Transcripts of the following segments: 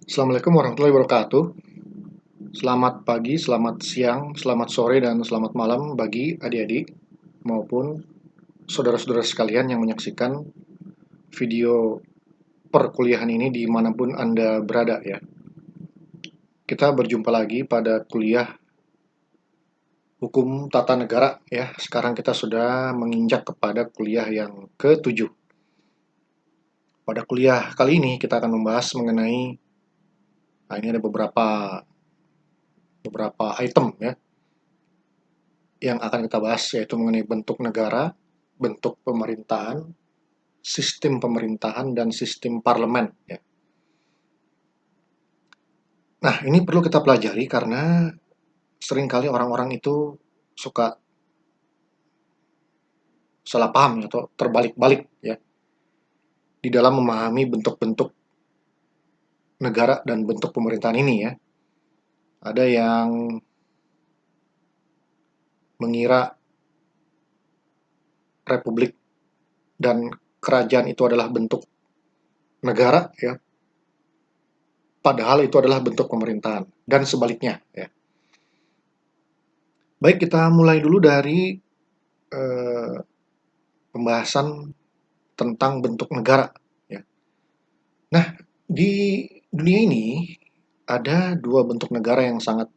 Assalamualaikum warahmatullahi wabarakatuh. Selamat pagi, selamat siang, selamat sore, dan selamat malam bagi adik-adik maupun saudara-saudara sekalian yang menyaksikan video perkuliahan ini dimanapun Anda berada ya. Kita berjumpa lagi pada kuliah Hukum Tata Negara ya. Sekarang kita sudah menginjak kepada kuliah yang ke-7. Pada kuliah kali ini kita akan membahas mengenai, ini ada beberapa item ya yang akan kita bahas, yaitu mengenai bentuk negara, bentuk pemerintahan, sistem pemerintahan, dan sistem parlemen. Ya. Nah, ini perlu kita pelajari karena seringkali orang-orang itu suka salah paham atau terbalik-balik ya di dalam memahami bentuk-bentuk negara dan bentuk pemerintahan ini ya. Ada yang mengira republik dan kerajaan itu adalah bentuk negara ya, padahal itu adalah bentuk pemerintahan dan sebaliknya ya. Baik, kita mulai dulu dari eh, pembahasan tentang bentuk negara ya. Nah, di dunia ini ada dua bentuk negara yang sangat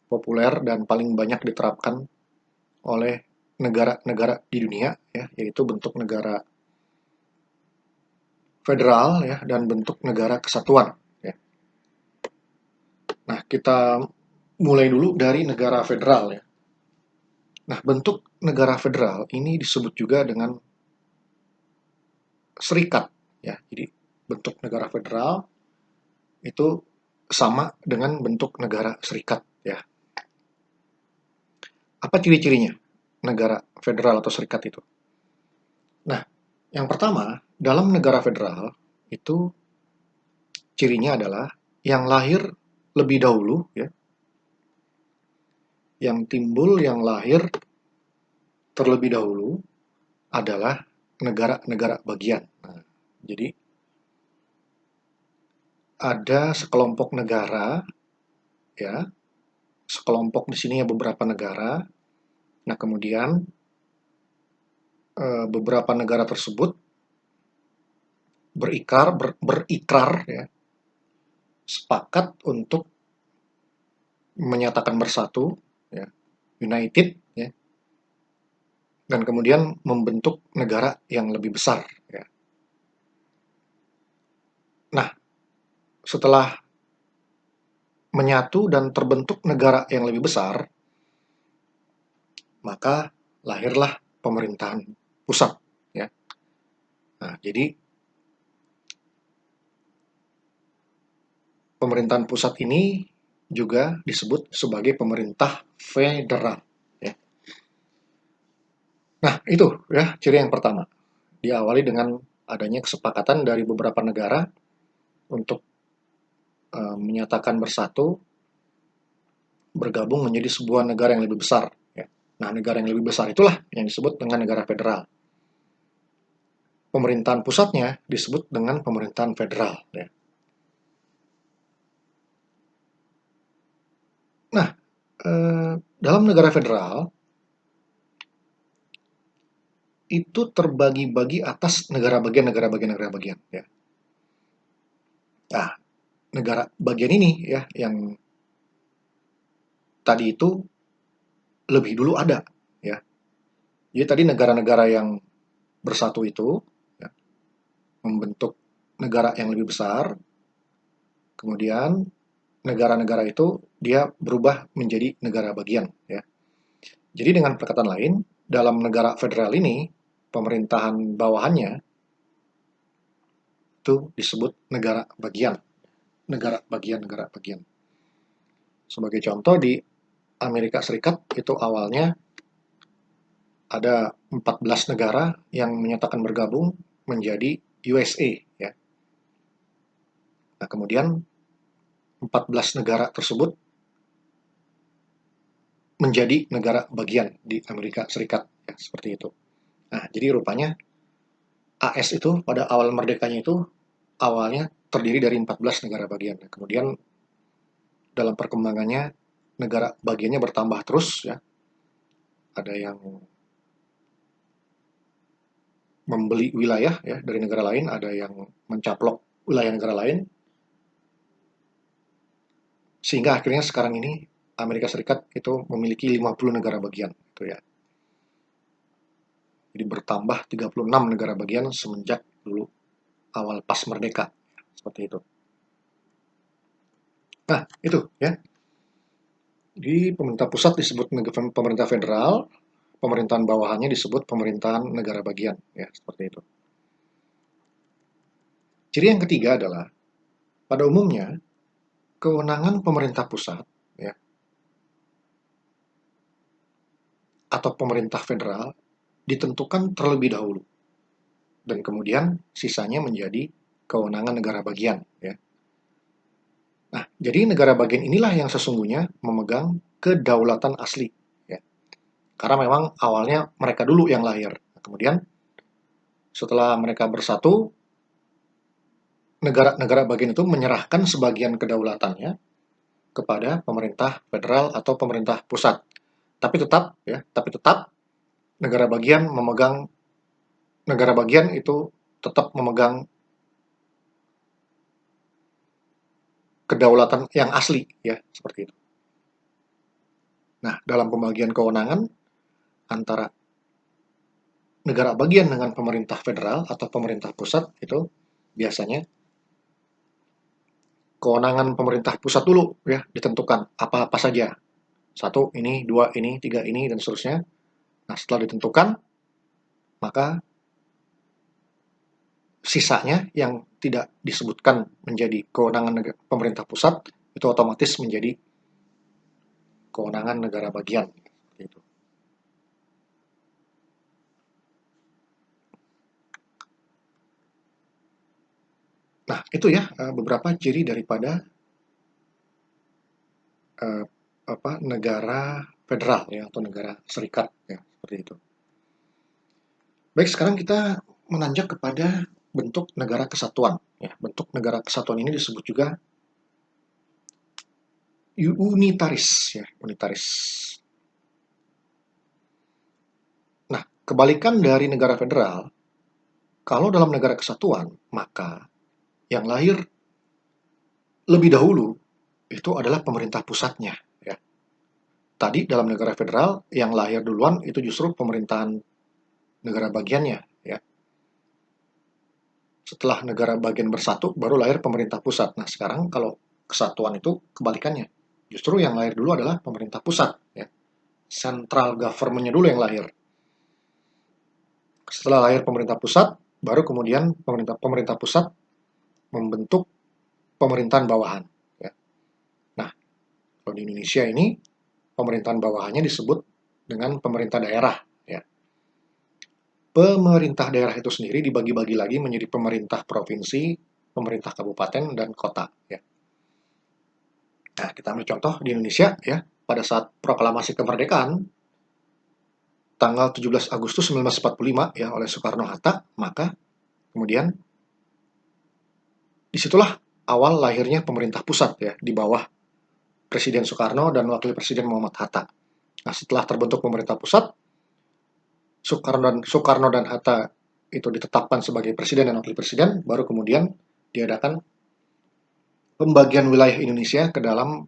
populer dan paling banyak diterapkan oleh negara-negara di dunia ya, yaitu bentuk negara federal ya dan bentuk negara kesatuan ya. Nah, kita mulai dulu dari negara federal ya. Nah, bentuk negara federal ini disebut juga dengan serikat ya. Jadi bentuk negara federal itu sama dengan bentuk negara serikat ya. Apa ciri-cirinya negara federal atau serikat itu? Nah, yang pertama, dalam negara federal itu cirinya adalah yang lahir lebih dahulu ya, yang timbul, yang lahir terlebih dahulu adalah negara-negara bagian. Nah, jadi ada sekelompok negara ya, sekelompok di sini ya beberapa negara. Nah, kemudian beberapa negara tersebut berikrar ya, sepakat untuk menyatakan bersatu ya, united ya, dan kemudian membentuk negara yang lebih besar ya. Nah, setelah menyatu dan terbentuk negara yang lebih besar, maka lahirlah pemerintahan pusat ya. Nah, jadi pemerintahan pusat ini juga disebut sebagai pemerintah federal ya. Nah, itu ya ciri yang pertama. Diawali dengan adanya kesepakatan dari beberapa negara untuk menyatakan bersatu, bergabung menjadi sebuah negara yang lebih besar ya. Nah, negara yang lebih besar itulah yang disebut dengan negara federal. Pemerintahan pusatnya disebut dengan pemerintahan federal ya. Nah, dalam negara federal itu terbagi-bagi atas negara bagian, negara bagian, negara bagian ya. Nah, negara bagian ini ya yang tadi itu lebih dulu ada ya. Jadi tadi negara-negara yang bersatu itu ya, membentuk negara yang lebih besar. Kemudian negara-negara itu dia berubah menjadi negara bagian ya. Jadi dengan perkataan lain, dalam negara federal ini pemerintahan bawahannya itu disebut negara bagian. Negara bagian, negara bagian. Sebagai contoh, di Amerika Serikat itu awalnya ada 14 negara yang menyatakan bergabung menjadi USA ya. Nah, kemudian 14 negara tersebut menjadi negara bagian di Amerika Serikat ya, seperti itu. Nah, jadi rupanya AS itu pada awal merdekanya itu awalnya terdiri dari 14 negara bagian. Kemudian dalam perkembangannya negara bagiannya bertambah terus ya. Ada yang membeli wilayah ya dari negara lain, ada yang mencaplok wilayah negara lain, sehingga akhirnya sekarang ini Amerika Serikat itu memiliki 50 negara bagian itu ya. Jadi bertambah 36 negara bagian semenjak dulu awal pas merdeka. Seperti itu. Nah, itu ya. Di pemerintah pusat disebut pemerintah federal, pemerintahan bawahannya disebut pemerintahan negara bagian ya, seperti itu. Ciri yang ketiga adalah pada umumnya kewenangan pemerintah pusat ya atau pemerintah federal ditentukan terlebih dahulu dan kemudian sisanya menjadi kewenangan negara bagian ya. Nah, jadi negara bagian inilah yang sesungguhnya memegang kedaulatan asli ya. Karena memang awalnya mereka dulu yang lahir. Kemudian setelah mereka bersatu, negara-negara bagian itu menyerahkan sebagian kedaulatannya kepada pemerintah federal atau pemerintah pusat. Tapi tetap negara bagian memegang negara bagian itu tetap memegang kedaulatan yang asli ya, seperti itu. Nah, dalam pembagian kewenangan antara negara bagian dengan pemerintah federal atau pemerintah pusat itu biasanya kewenangan pemerintah pusat dulu ya ditentukan apa-apa saja. Satu ini, dua ini, tiga ini, dan seterusnya. Nah, setelah ditentukan, maka sisanya yang tidak disebutkan menjadi kewenangan pemerintah pusat itu otomatis menjadi kewenangan negara bagian. Gitu. Nah, itu ya beberapa ciri daripada uh, negara federal ya atau negara serikat ya seperti itu. Baik, sekarang kita menanjak kepada bentuk negara kesatuan. Ya, bentuk negara kesatuan ini disebut juga unitaris ya, unitaris. Nah, kebalikan dari negara federal, kalau dalam negara kesatuan, maka yang lahir lebih dahulu itu adalah pemerintah pusatnya. Ya. Tadi dalam negara federal, yang lahir duluan itu justru pemerintahan negara bagiannya. Ya. Setelah negara bagian bersatu, baru lahir pemerintah pusat. Nah, sekarang kalau kesatuan itu kebalikannya. Justru yang lahir dulu adalah pemerintah pusat. Ya. Central government-nya dulu yang lahir. Setelah lahir pemerintah pusat, baru kemudian pemerintah pusat membentuk pemerintahan bawahan. Ya. Nah, kalau di Indonesia ini pemerintahan bawahannya disebut dengan pemerintah daerah. Ya. Pemerintah daerah itu sendiri dibagi-bagi lagi menjadi pemerintah provinsi, pemerintah kabupaten, dan kota. Ya. Nah, kita ambil contoh di Indonesia ya, pada saat proklamasi kemerdekaan tanggal 17 Agustus 1945 ya oleh Soekarno-Hatta, maka kemudian disitulah awal lahirnya pemerintah pusat ya di bawah Presiden Soekarno dan Wakil Presiden Muhammad Hatta. Nah, setelah terbentuk pemerintah pusat, Soekarno dan Hatta itu ditetapkan sebagai presiden dan wakil presiden, baru kemudian diadakan pembagian wilayah Indonesia ke dalam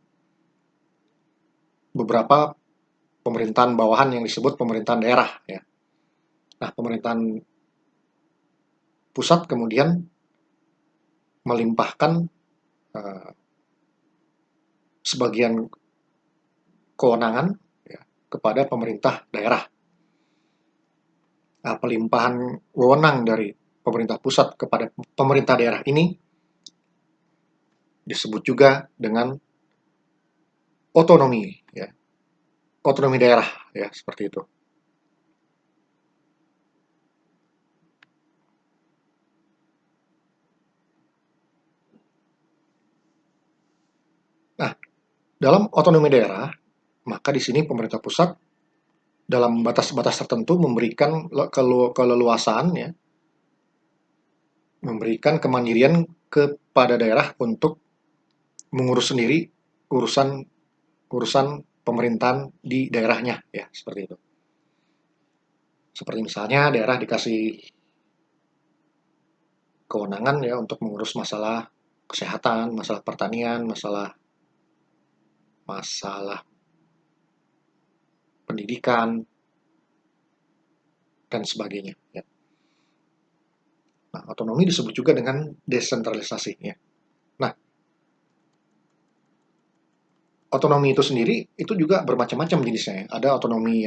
beberapa pemerintahan bawahan yang disebut pemerintahan daerah. Ya. Nah, pemerintahan pusat kemudian melimpahkan uh, sebagian kewenangan ya, kepada pemerintah daerah. Nah, pelimpahan wewenang dari pemerintah pusat kepada pemerintah daerah ini disebut juga dengan otonomi, ya, otonomi daerah, ya seperti itu. Nah, dalam otonomi daerah, maka di sini pemerintah pusat dalam batas-batas tertentu memberikan keleluasaan, ya, memberikan kemandirian kepada daerah untuk mengurus sendiri urusan urusan pemerintahan di daerahnya, ya seperti itu. Seperti misalnya daerah dikasih kewenangan ya untuk mengurus masalah kesehatan, masalah pertanian, masalah masalah pendidikan dan sebagainya. Ya. Nah, otonomi disebut juga dengan desentralisasi. Ya. Nah, otonomi itu sendiri itu juga bermacam-macam jenisnya. Ya. Ada otonomi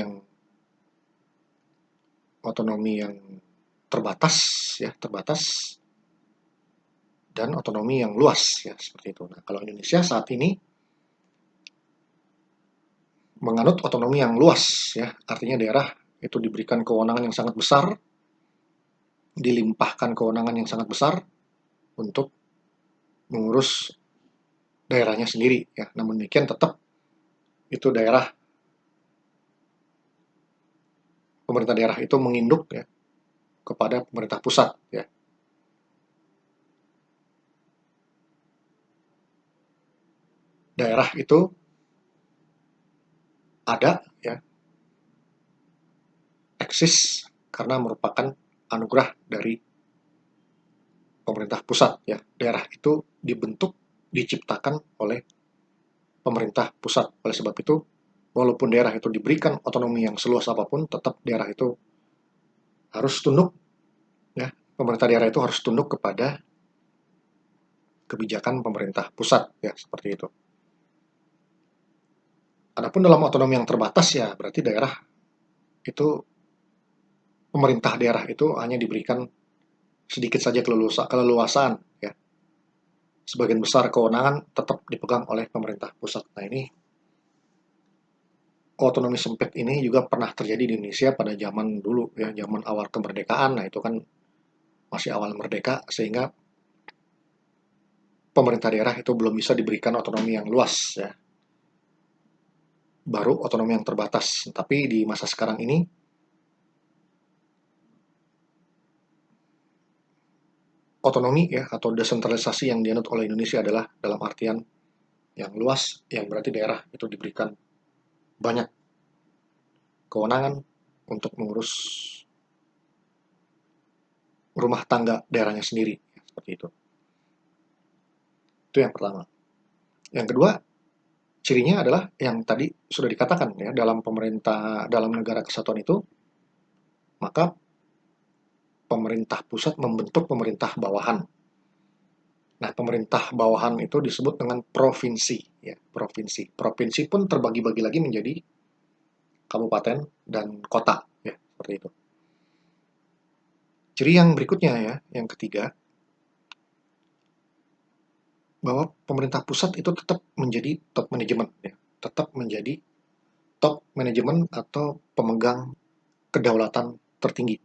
yang terbatas, ya terbatas, dan otonomi yang luas, ya seperti itu. Nah, kalau Indonesia saat ini menganut otonomi yang luas, ya artinya daerah itu diberikan kewenangan yang sangat besar, dilimpahkan kewenangan yang sangat besar untuk mengurus daerahnya sendiri. Ya, namun demikian tetap itu pemerintah daerah itu menginduk ya kepada pemerintah pusat. Ya, daerah itu ada ya eksis karena merupakan anugerah dari pemerintah pusat. Ya, daerah itu dibentuk diciptakan oleh pemerintah pusat. Oleh sebab itu, walaupun daerah itu diberikan otonomi yang seluas apapun, tetap daerah itu harus tunduk, ya, pemerintah daerah itu harus tunduk kepada kebijakan pemerintah pusat, ya, seperti itu. Adapun dalam otonomi yang terbatas, ya, berarti daerah itu, pemerintah daerah itu hanya diberikan sedikit saja keleluasaan, ya. Sebagian besar kewenangan tetap dipegang oleh pemerintah pusat. Nah, ini otonomi sempit ini juga pernah terjadi di Indonesia pada zaman dulu, ya, zaman awal kemerdekaan. Nah, itu kan masih awal merdeka, sehingga pemerintah daerah itu belum bisa diberikan otonomi yang luas, ya, baru otonomi yang terbatas. Tapi di masa sekarang ini otonomi ya atau desentralisasi yang dianut oleh Indonesia adalah dalam artian yang luas, yang berarti daerah itu diberikan banyak kewenangan untuk mengurus rumah tangga daerahnya sendiri, seperti itu. Itu yang pertama. Yang kedua, cirinya adalah yang tadi sudah dikatakan ya, dalam negara kesatuan itu, maka pemerintah pusat membentuk pemerintah bawahan. Nah, pemerintah bawahan itu disebut dengan provinsi, ya, provinsi. Provinsi pun terbagi-bagi lagi menjadi kabupaten dan kota, ya, seperti itu. Ciri yang berikutnya ya, yang ketiga, bahwa pemerintah pusat itu tetap menjadi top manajemen, ya, tetap menjadi top manajemen atau pemegang kedaulatan tertinggi.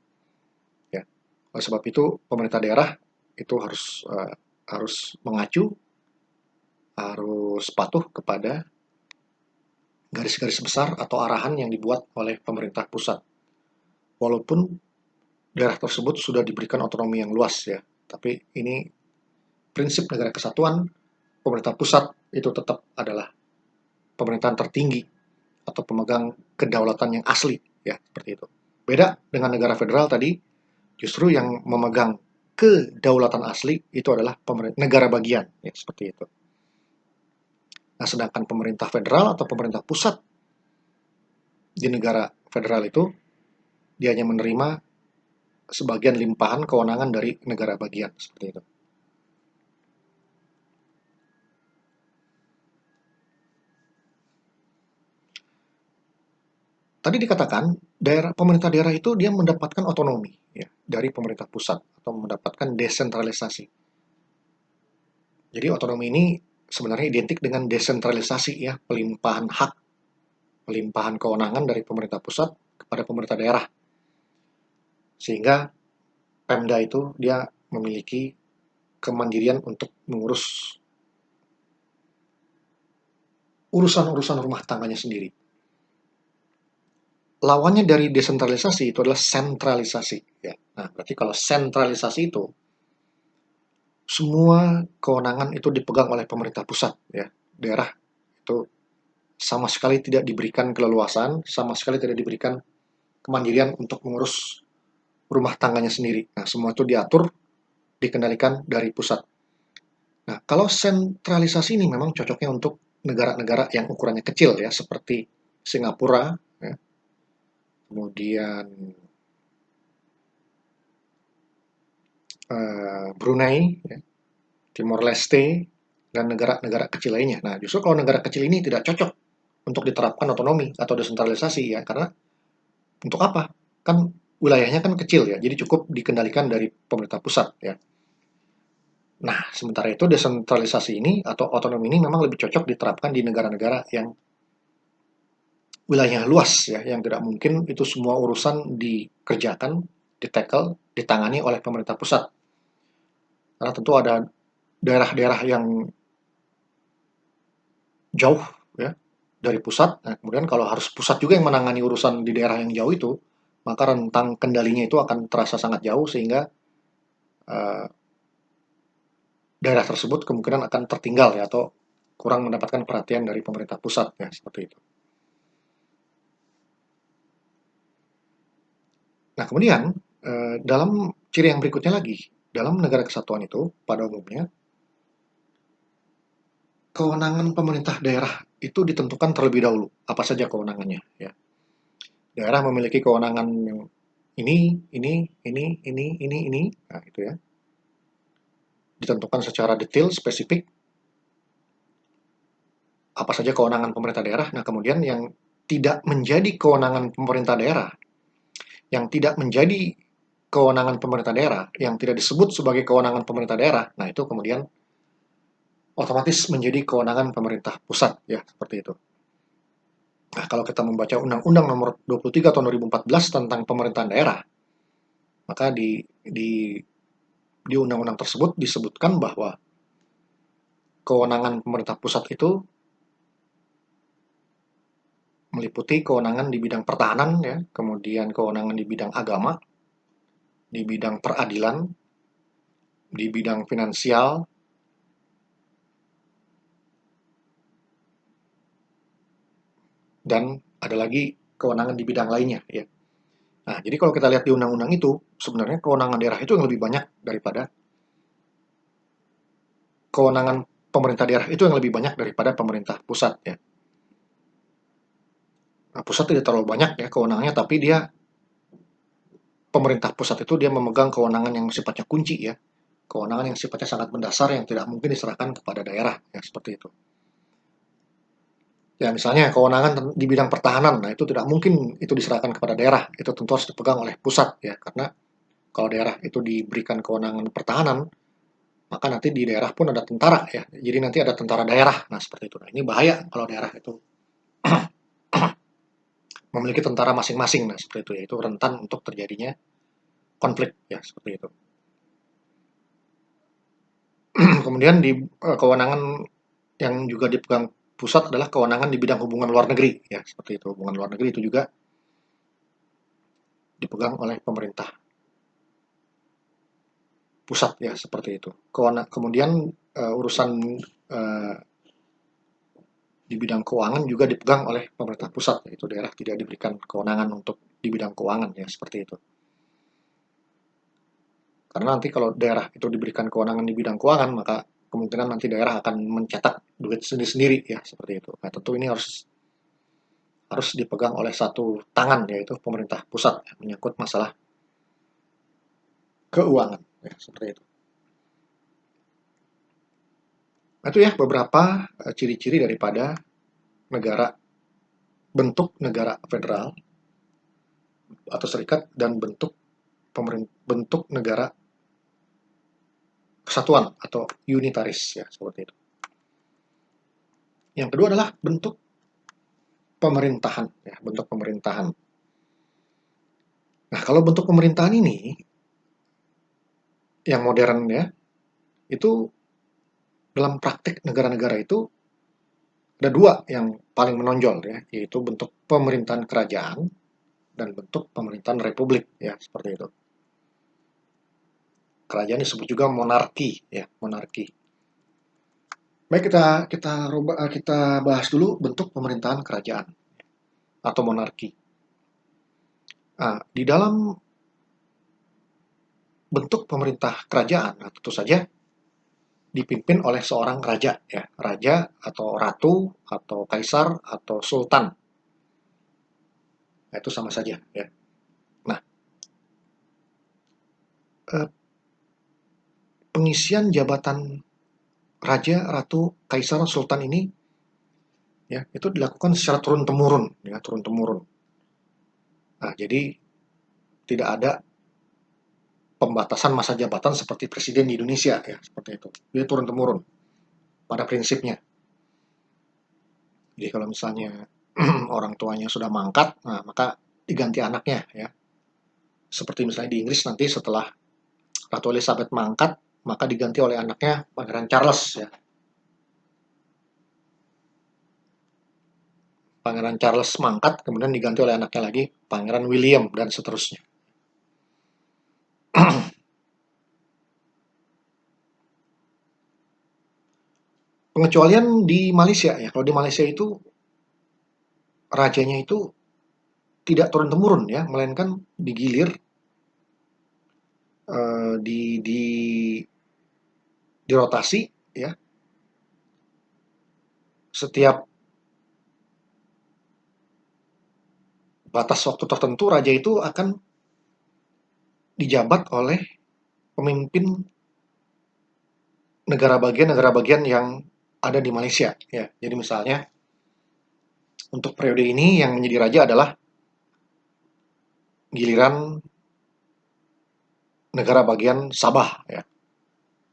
Ya. Oleh sebab itu, pemerintah daerah itu harus mengacu, harus patuh kepada garis-garis besar atau arahan yang dibuat oleh pemerintah pusat. Walaupun daerah tersebut sudah diberikan otonomi yang luas ya, tapi ini prinsip negara kesatuan, pemerintah pusat itu tetap adalah pemerintahan tertinggi atau pemegang kedaulatan yang asli, ya seperti itu. Beda dengan negara federal tadi, justru yang memegang kedaulatan asli itu adalah negara bagian, ya seperti itu. Nah, sedangkan pemerintah federal atau pemerintah pusat di negara federal itu dia hanya menerima sebagian limpahan kewenangan dari negara bagian, seperti itu. Tadi dikatakan pemerintah daerah itu dia mendapatkan otonomi ya dari pemerintah pusat atau mendapatkan desentralisasi. Jadi otonomi ini sebenarnya identik dengan desentralisasi ya, pelimpahan hak, pelimpahan kewenangan dari pemerintah pusat kepada pemerintah daerah. Sehingga Pemda itu dia memiliki kemandirian untuk mengurus urusan-urusan rumah tangganya sendiri. Lawannya dari desentralisasi itu adalah sentralisasi. Ya. Nah, berarti kalau sentralisasi itu semua kewenangan itu dipegang oleh pemerintah pusat ya. Daerah itu sama sekali tidak diberikan keleluasan, sama sekali tidak diberikan kemandirian untuk mengurus rumah tangganya sendiri. Nah, semua itu diatur, dikendalikan dari pusat. Nah, kalau sentralisasi ini memang cocoknya untuk negara-negara yang ukurannya kecil ya, seperti Singapura, ya, kemudian Brunei, ya, Timor Leste, dan negara-negara kecil lainnya. Nah, justru kalau negara kecil ini tidak cocok untuk diterapkan otonomi atau desentralisasi ya, karena untuk apa? Kan wilayahnya kan kecil ya, jadi cukup dikendalikan dari pemerintah pusat ya. Nah, sementara itu desentralisasi ini atau otonomi ini memang lebih cocok diterapkan di negara-negara yang wilayahnya luas ya, yang tidak mungkin itu semua urusan dikerjakan, ditackle, ditangani oleh pemerintah pusat. Karena tentu ada daerah-daerah yang jauh ya dari pusat. Nah, kemudian kalau harus pusat juga yang menangani urusan di daerah yang jauh itu, maka rentang kendalinya itu akan terasa sangat jauh sehingga uh, daerah tersebut kemungkinan akan tertinggal ya atau kurang mendapatkan perhatian dari pemerintah pusat ya seperti itu. Nah, kemudian dalam ciri yang berikutnya lagi, dalam negara kesatuan itu pada umumnya kewenangan pemerintah daerah itu ditentukan terlebih dahulu. Apa saja kewenangannya ya. Daerah memiliki kewenangan yang ini. Nah, itu ya. Ditentukan secara detail, spesifik apa saja kewenangan pemerintah daerah. Nah, kemudian yang tidak menjadi kewenangan pemerintah daerah, yang tidak menjadi kewenangan pemerintah daerah, yang tidak disebut sebagai kewenangan pemerintah daerah, nah itu kemudian otomatis menjadi kewenangan pemerintah pusat ya, seperti itu. Nah, kalau kita membaca Undang-Undang Nomor 23 Tahun 2014 tentang pemerintahan daerah, maka di undang-undang tersebut disebutkan bahwa kewenangan pemerintah pusat itu meliputi kewenangan di bidang pertahanan ya, kemudian kewenangan di bidang agama, di bidang peradilan, di bidang finansial, dan ada lagi kewenangan di bidang lainnya ya. Nah, jadi kalau kita lihat di undang-undang itu, sebenarnya kewenangan daerah itu yang lebih banyak daripada kewenangan pemerintah daerah itu yang lebih banyak daripada pemerintah pusat ya. Nah, pusat tidak terlalu banyak ya kewenangannya, tapi dia pemerintah pusat itu dia memegang kewenangan yang sifatnya kunci ya, kewenangan yang sifatnya sangat mendasar yang tidak mungkin diserahkan kepada daerah ya seperti itu. Ya misalnya kewenangan di bidang pertahanan, nah itu tidak mungkin itu diserahkan kepada daerah, itu tentu harus dipegang oleh pusat ya, karena kalau daerah itu diberikan kewenangan pertahanan, maka nanti di daerah pun ada tentara ya, jadi nanti ada tentara daerah, nah seperti itu. Nah ini bahaya kalau daerah itu memiliki tentara masing-masing, nah seperti itu ya, itu rentan untuk terjadinya konflik ya seperti itu. Kemudian di kewenangan yang juga dipegang pusat adalah kewenangan di bidang hubungan luar negeri ya seperti itu. Hubungan luar negeri itu juga dipegang oleh pemerintah pusat ya seperti itu. Kemudian urusan uh, di bidang keuangan juga dipegang oleh pemerintah pusat, yaitu daerah tidak diberikan kewenangan untuk di bidang keuangan ya seperti itu. Karena nanti kalau daerah itu diberikan kewenangan di bidang keuangan, maka kemungkinan nanti daerah akan mencetak duit sendiri-sendiri ya seperti itu. Nah tentu ini harus harus dipegang oleh satu tangan yaitu pemerintah pusat ya, menyangkut masalah keuangan ya seperti itu. Nah, itu ya beberapa ciri-ciri daripada negara bentuk negara federal atau serikat dan bentuk negara kesatuan atau unitaris ya seperti itu. Yang kedua adalah bentuk pemerintahan ya, bentuk pemerintahan. Nah, kalau bentuk pemerintahan ini yang modern ya, itu dalam praktik negara-negara itu ada dua yang paling menonjol ya, yaitu bentuk pemerintahan kerajaan dan bentuk pemerintahan republik ya, seperti itu. kerajaan disebut juga monarki, ya, monarki. Baik, kita bahas dulu bentuk pemerintahan kerajaan atau monarki. Nah, di dalam bentuk pemerintah kerajaan, nah, tentu saja dipimpin oleh seorang raja, ya, raja atau ratu atau kaisar atau sultan. Nah, itu sama saja, ya. Nah, eh, pengisian jabatan raja, ratu, kaisar, sultan ini, ya, itu dilakukan secara turun temurun, ya, turun temurun. Nah, jadi tidak ada pembatasan masa jabatan seperti presiden di Indonesia, ya, seperti itu. Dia turun temurun pada prinsipnya. Jadi kalau misalnya orang tuanya sudah mangkat, nah, maka diganti anaknya, ya. Seperti misalnya di Inggris nanti setelah Ratu Elizabeth mangkat, maka diganti oleh anaknya Pangeran Charles, ya. Pangeran Charles mangkat, kemudian diganti oleh anaknya lagi Pangeran William dan seterusnya. Pengecualian di Malaysia, ya. Kalau di Malaysia itu rajanya itu tidak turun temurun, ya, melainkan digilir, di dirotasi, ya. Setiap batas waktu tertentu raja itu akan dijabat oleh pemimpin negara bagian yang ada di Malaysia, ya. Jadi misalnya untuk periode ini yang menjadi raja adalah giliran negara bagian Sabah, ya.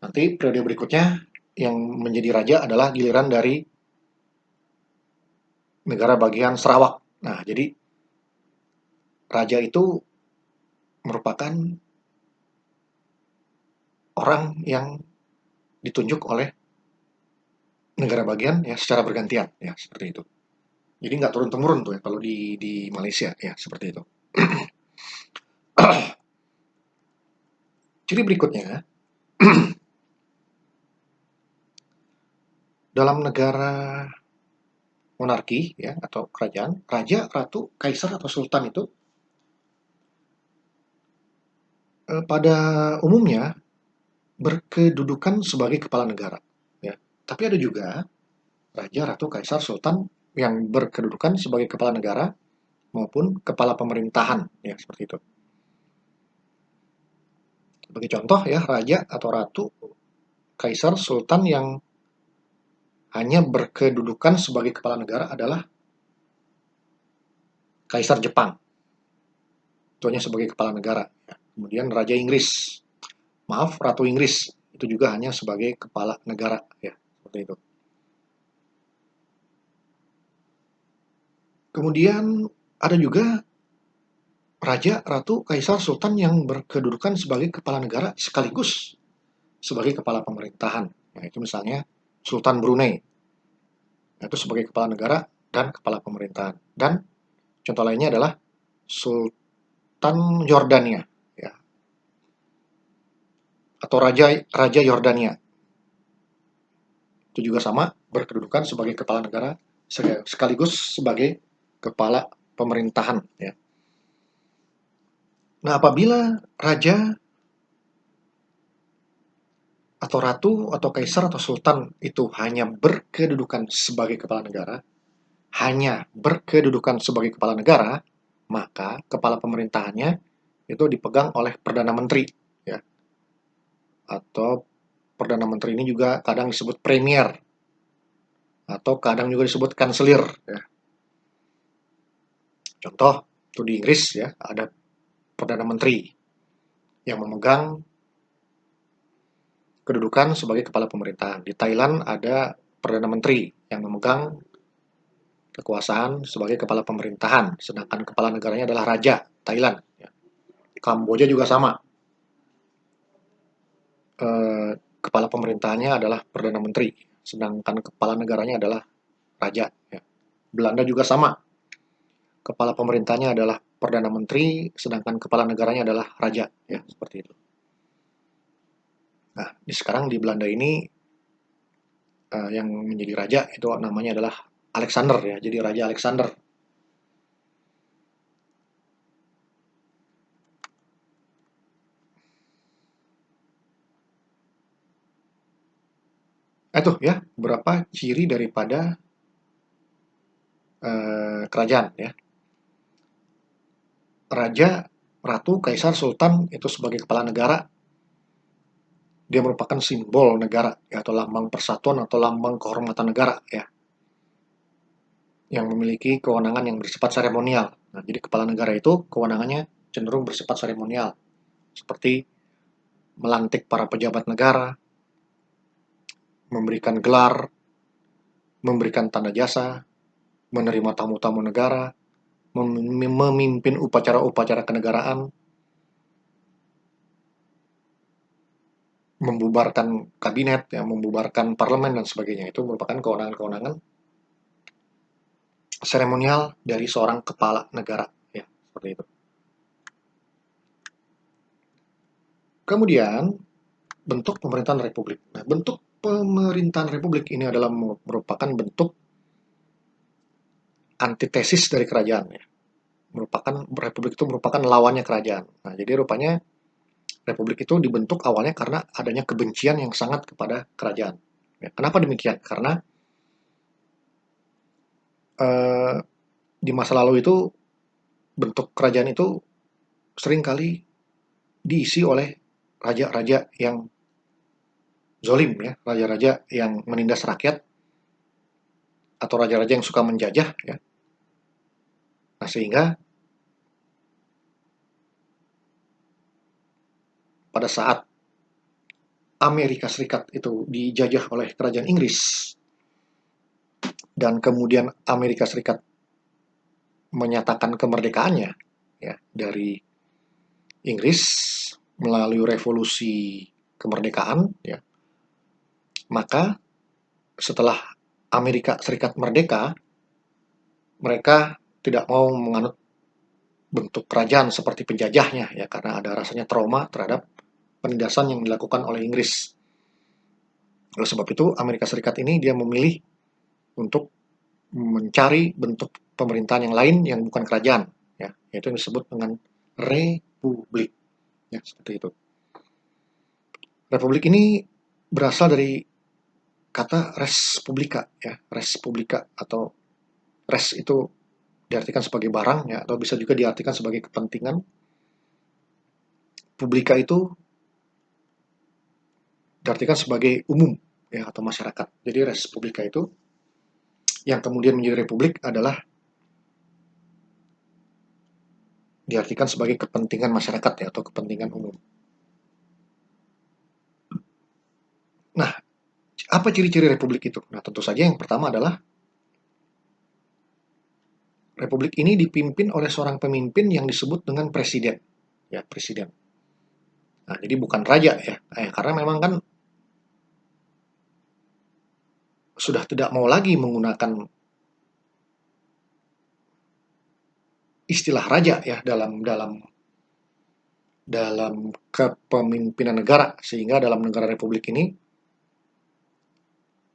Nanti periode berikutnya yang menjadi raja adalah giliran dari negara bagian Sarawak. Nah, jadi raja itu merupakan orang yang ditunjuk oleh negara bagian, ya, secara bergantian, ya, seperti itu. Jadi nggak turun temurun tuh, ya, kalau di Malaysia, ya, seperti itu. Ciri berikutnya, dalam negara monarki, ya, atau kerajaan, raja, ratu, kaisar atau sultan itu pada umumnya berkedudukan sebagai kepala negara, ya. Tapi ada juga raja, ratu, kaisar, sultan yang berkedudukan sebagai kepala negara maupun kepala pemerintahan, ya, seperti itu. Sebagai contoh, ya, raja atau ratu, kaisar, sultan yang hanya berkedudukan sebagai kepala negara adalah kaisar Jepang. Itu hanya sebagai kepala negara, ya. Kemudian raja Inggris, maaf, ratu Inggris itu juga hanya sebagai kepala negara, ya, seperti itu. Kemudian ada juga raja, ratu, kaisar, sultan yang berkedudukan sebagai kepala negara sekaligus sebagai kepala pemerintahan. Nah, itu misalnya Sultan Brunei, itu sebagai kepala negara dan kepala pemerintahan. Dan contoh lainnya adalah Sultan Yordania, ya, atau Raja Raja Yordania. Itu juga sama, berkedudukan sebagai kepala negara sekaligus sebagai kepala pemerintahan, ya. Nah, apabila raja atau ratu atau kaisar atau sultan itu hanya berkedudukan sebagai kepala negara, hanya berkedudukan sebagai kepala negara, maka kepala pemerintahannya itu dipegang oleh Perdana Menteri, ya. Atau Perdana Menteri ini juga kadang disebut Premier atau kadang juga disebut Kanselir, ya. Contoh, itu di Inggris, ya, ada Perdana Menteri yang memegang kedudukan sebagai kepala pemerintahan. Di Thailand ada Perdana Menteri yang memegang kekuasaan sebagai kepala pemerintahan, sedangkan kepala negaranya adalah Raja Thailand, ya. Kamboja juga sama. Eh, Kepala pemerintahannya adalah Perdana Menteri, sedangkan kepala negaranya adalah Raja, ya. Belanda juga sama. Kepala pemerintahnya adalah Perdana Menteri, sedangkan kepala negaranya adalah Raja, ya, seperti itu. Nah, sekarang di Belanda ini yang menjadi raja itu namanya adalah Alexander ya, jadi Raja Alexander. Itu ya beberapa ciri daripada kerajaan ya. Raja, ratu, kaisar, sultan itu sebagai kepala negara, dia merupakan simbol negara ya, atau lambang persatuan atau lambang kehormatan negara ya, yang memiliki kewenangan yang bersifat seremonial. Nah, jadi kepala negara itu kewenangannya cenderung bersifat seremonial, seperti melantik para pejabat negara, memberikan gelar, memberikan tanda jasa, menerima tamu-tamu negara, memimpin upacara-upacara kenegaraan, membubarkan kabinet, ya, membubarkan parlemen dan sebagainya. Itu merupakan kewenangan-kewenangan seremonial dari seorang kepala negara, ya, seperti itu. Kemudian bentuk pemerintahan republik. Nah, bentuk pemerintahan republik ini adalah merupakan bentuk antitesis dari kerajaan, ya. Merupakan republik itu merupakan lawannya kerajaan. Nah, jadi rupanya republik itu dibentuk awalnya karena adanya kebencian yang sangat kepada kerajaan. Ya, kenapa demikian? Karena eh, di masa lalu itu bentuk kerajaan itu seringkali diisi oleh raja-raja yang zolim ya, raja-raja yang menindas rakyat atau raja-raja yang suka menjajah ya. Nah, sehingga pada saat Amerika Serikat itu dijajah oleh kerajaan Inggris dan kemudian Amerika Serikat menyatakan kemerdekaannya ya dari Inggris melalui revolusi kemerdekaan ya, maka setelah Amerika Serikat merdeka, mereka tidak mau menganut bentuk kerajaan seperti penjajahnya ya, karena ada rasanya trauma terhadap penindasan yang dilakukan oleh Inggris. Oleh sebab itu Amerika Serikat ini dia memilih untuk mencari bentuk pemerintahan yang lain yang bukan kerajaan ya, yaitu yang disebut dengan republik ya, seperti itu. Republik ini berasal dari kata res publica ya, res publica atau res itu diartikan sebagai barang ya, atau bisa juga diartikan sebagai kepentingan. Publika itu diartikan sebagai umum ya, atau masyarakat. Jadi res publika itu yang kemudian menjadi republik adalah diartikan sebagai kepentingan masyarakat ya, atau kepentingan umum. Nah, apa ciri-ciri republik itu? Nah, tentu saja yang pertama adalah republik ini dipimpin oleh seorang pemimpin yang disebut dengan presiden. Ya, presiden. Nah, jadi bukan raja ya. Karena memang kan sudah tidak mau lagi menggunakan istilah raja ya dalam dalam dalam kepemimpinan negara, sehingga dalam negara republik ini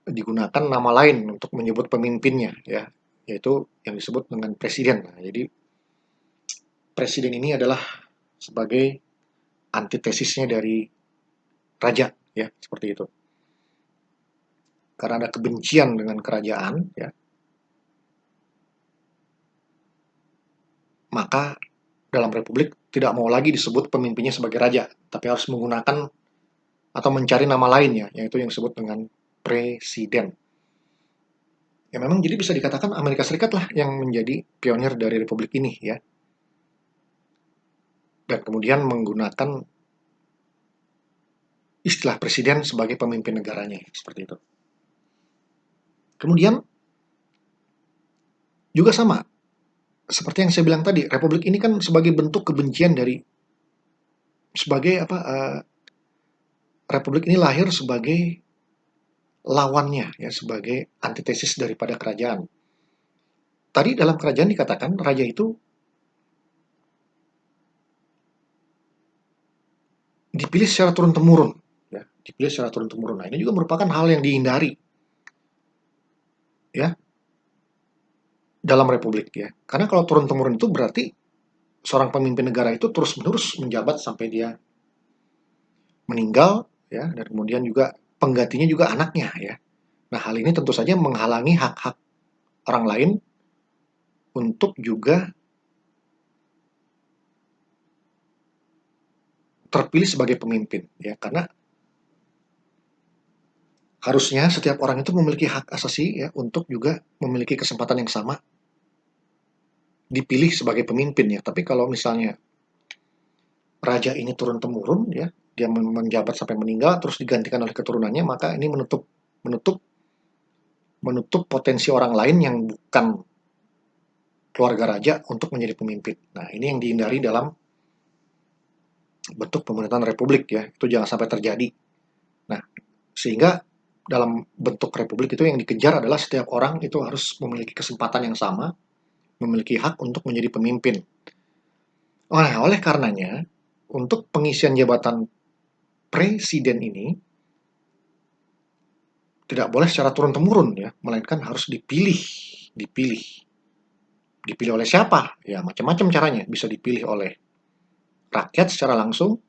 digunakan nama lain untuk menyebut pemimpinnya ya, yaitu yang disebut dengan presiden. Nah, jadi presiden ini adalah sebagai antitesisnya dari raja ya, seperti itu. Karena ada kebencian dengan kerajaan ya, maka dalam republik tidak mau lagi disebut pemimpinnya sebagai raja, tapi harus menggunakan atau mencari nama lainnya, yaitu yang disebut dengan presiden. Ya memang jadi bisa dikatakan Amerika Serikat lah yang menjadi pionir dari republik ini ya. Dan kemudian menggunakan istilah presiden sebagai pemimpin negaranya seperti itu. Kemudian juga sama seperti yang saya bilang tadi, republik ini kan sebagai bentuk kebencian dari sebagai apa republik ini lahir sebagai lawannya ya, sebagai antitesis daripada kerajaan. Tadi dalam kerajaan dikatakan raja itu dipilih secara turun temurun ya. dipilih secara turun-temurun. Nah, ini juga merupakan hal yang dihindari ya dalam republik ya. Karena kalau turun-temurun itu berarti seorang pemimpin negara itu terus-menerus menjabat sampai dia meninggal ya, dan kemudian juga penggantinya juga anaknya ya. Nah, hal ini tentu saja menghalangi hak-hak orang lain untuk juga terpilih sebagai pemimpin ya, karena harusnya setiap orang itu memiliki hak asasi ya untuk juga memiliki kesempatan yang sama dipilih sebagai pemimpin ya. Tapi kalau misalnya raja ini turun temurun ya, dia menjabat sampai meninggal terus digantikan oleh keturunannya, maka ini menutup menutup menutup potensi orang lain yang bukan keluarga raja untuk menjadi pemimpin. Nah, ini yang dihindari dalam bentuk pemerintahan republik ya. Itu jangan sampai terjadi. Nah, sehingga dalam bentuk republik itu yang dikejar adalah setiap orang itu harus memiliki kesempatan yang sama, memiliki hak untuk menjadi pemimpin. Oleh karenanya, untuk pengisian jabatan presiden ini tidak boleh secara turun-temurun ya, melainkan harus dipilih, dipilih. Dipilih oleh siapa? Ya, macam-macam caranya. Bisa dipilih oleh rakyat secara langsung,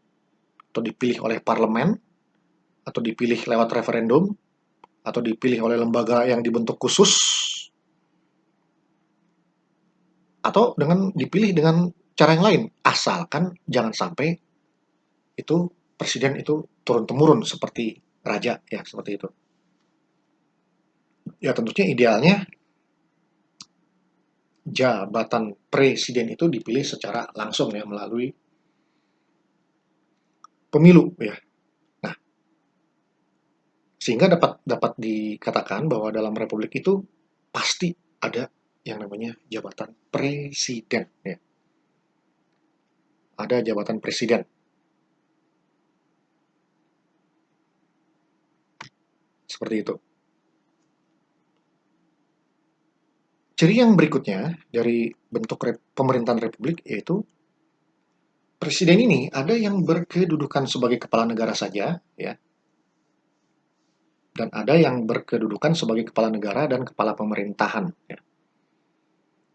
atau dipilih oleh parlemen, atau dipilih lewat referendum, atau dipilih oleh lembaga yang dibentuk khusus, atau dengan dipilih dengan cara yang lain. Asalkan jangan sampai itu presiden itu turun-temurun seperti raja ya, seperti itu. Ya tentunya idealnya jabatan presiden itu dipilih secara langsung ya melalui pemilu ya. Nah, sehingga dapat dapat dikatakan bahwa dalam republik itu pasti ada yang namanya jabatan presiden ya. Ada jabatan presiden seperti itu. Ciri yang berikutnya dari bentuk pemerintahan republik yaitu presiden ini ada yang berkedudukan sebagai kepala negara saja ya, dan ada yang berkedudukan sebagai kepala negara dan kepala pemerintahan ya.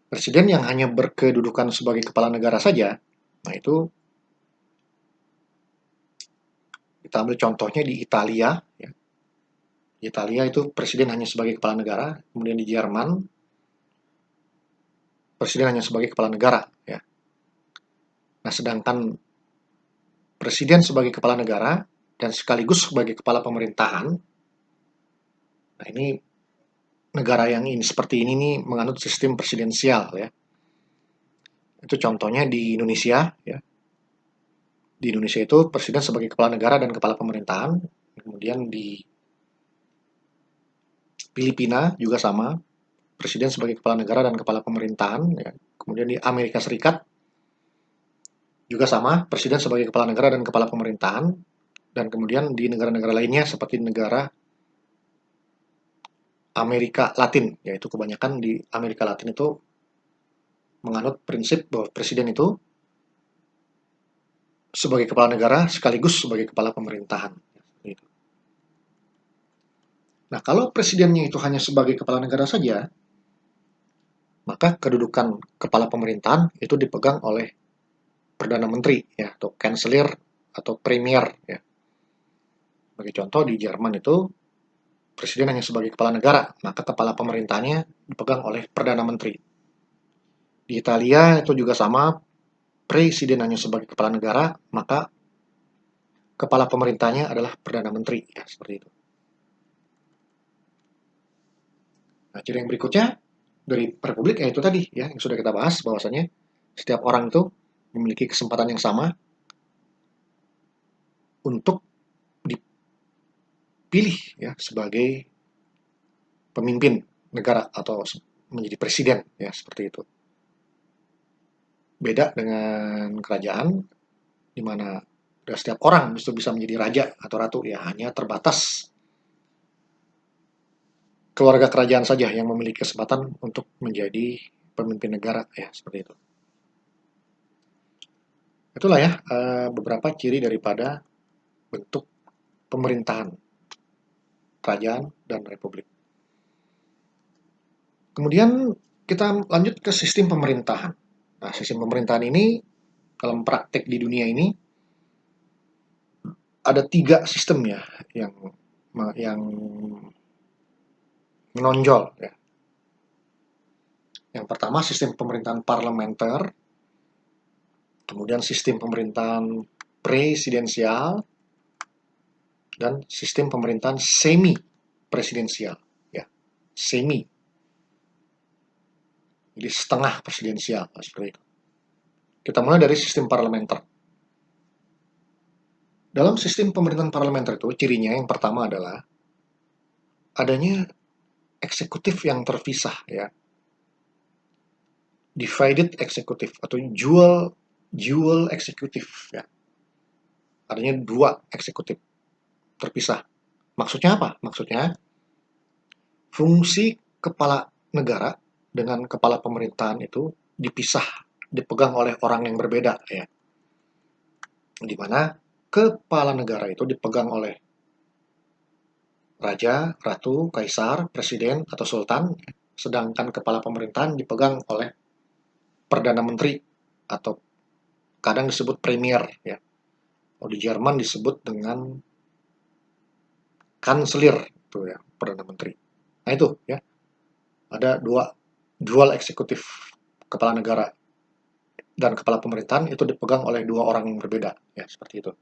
Presiden yang hanya berkedudukan sebagai kepala negara saja, nah itu kita ambil contohnya di Italia ya. Di Italia itu presiden hanya sebagai kepala negara, kemudian di Jerman presiden hanya sebagai kepala negara ya. Nah, sedangkan presiden sebagai kepala negara dan sekaligus sebagai kepala pemerintahan, nah ini negara yang ini seperti ini nih menganut sistem presidensial ya. Itu contohnya di Indonesia ya. Di Indonesia itu presiden sebagai kepala negara dan kepala pemerintahan. Kemudian di Filipina juga sama, presiden sebagai kepala negara dan kepala pemerintahan ya. Kemudian di Amerika Serikat juga sama, presiden sebagai kepala negara dan kepala pemerintahan. Dan kemudian di negara-negara lainnya seperti negara Amerika Latin, yaitu kebanyakan di Amerika Latin itu menganut prinsip bahwa presiden itu sebagai kepala negara sekaligus sebagai kepala pemerintahan. Gitu. Nah, kalau presidennya itu hanya sebagai kepala negara saja, maka kedudukan kepala pemerintahan itu dipegang oleh Perdana Menteri ya, atau Kanselir atau Premier ya. Sebagai contoh di Jerman itu presiden hanya sebagai kepala negara, maka kepala pemerintahnya dipegang oleh Perdana Menteri. Di Italia itu juga sama, presiden hanya sebagai kepala negara, maka kepala pemerintahnya adalah Perdana Menteri ya, seperti itu. Nah, ciri yang berikutnya dari Republik yaitu tadi ya yang sudah kita bahas bahwasanya setiap orang itu memiliki kesempatan yang sama untuk dipilih ya sebagai pemimpin negara atau menjadi presiden ya seperti itu. Beda dengan kerajaan di mana setiap orang justru bisa menjadi raja atau ratu ya hanya terbatas keluarga kerajaan saja yang memiliki kesempatan untuk menjadi pemimpin negara ya seperti itu. Itulah ya beberapa ciri daripada bentuk pemerintahan, kerajaan, dan republik. Kemudian kita lanjut ke sistem pemerintahan. Nah, sistem pemerintahan ini dalam praktek di dunia ini ada 3 sistem ya yang menonjol ya. Yang pertama sistem pemerintahan parlementer, kemudian sistem pemerintahan presidensial, dan sistem pemerintahan semi presidensial ya. Semi, jadi setengah presidensial seperti itu. Kita mulai dari sistem parlementer. Dalam sistem pemerintahan parlementer itu cirinya yang pertama adalah adanya eksekutif yang terpisah ya. Divided executive atau dual executive ya. Adanya 2 eksekutif terpisah. Maksudnya apa? Maksudnya fungsi kepala negara dengan kepala pemerintahan itu dipisah, dipegang oleh orang yang berbeda ya. Di mana kepala negara itu dipegang oleh raja, ratu, kaisar, presiden, atau sultan, sedangkan kepala pemerintahan dipegang oleh perdana menteri atau kadang disebut premier ya. Kalau di Jerman disebut dengan kanselir itu ya, perdana menteri. Nah itu ya, ada dual eksekutif, kepala negara dan kepala pemerintahan itu dipegang oleh 2 orang yang berbeda ya, seperti itu.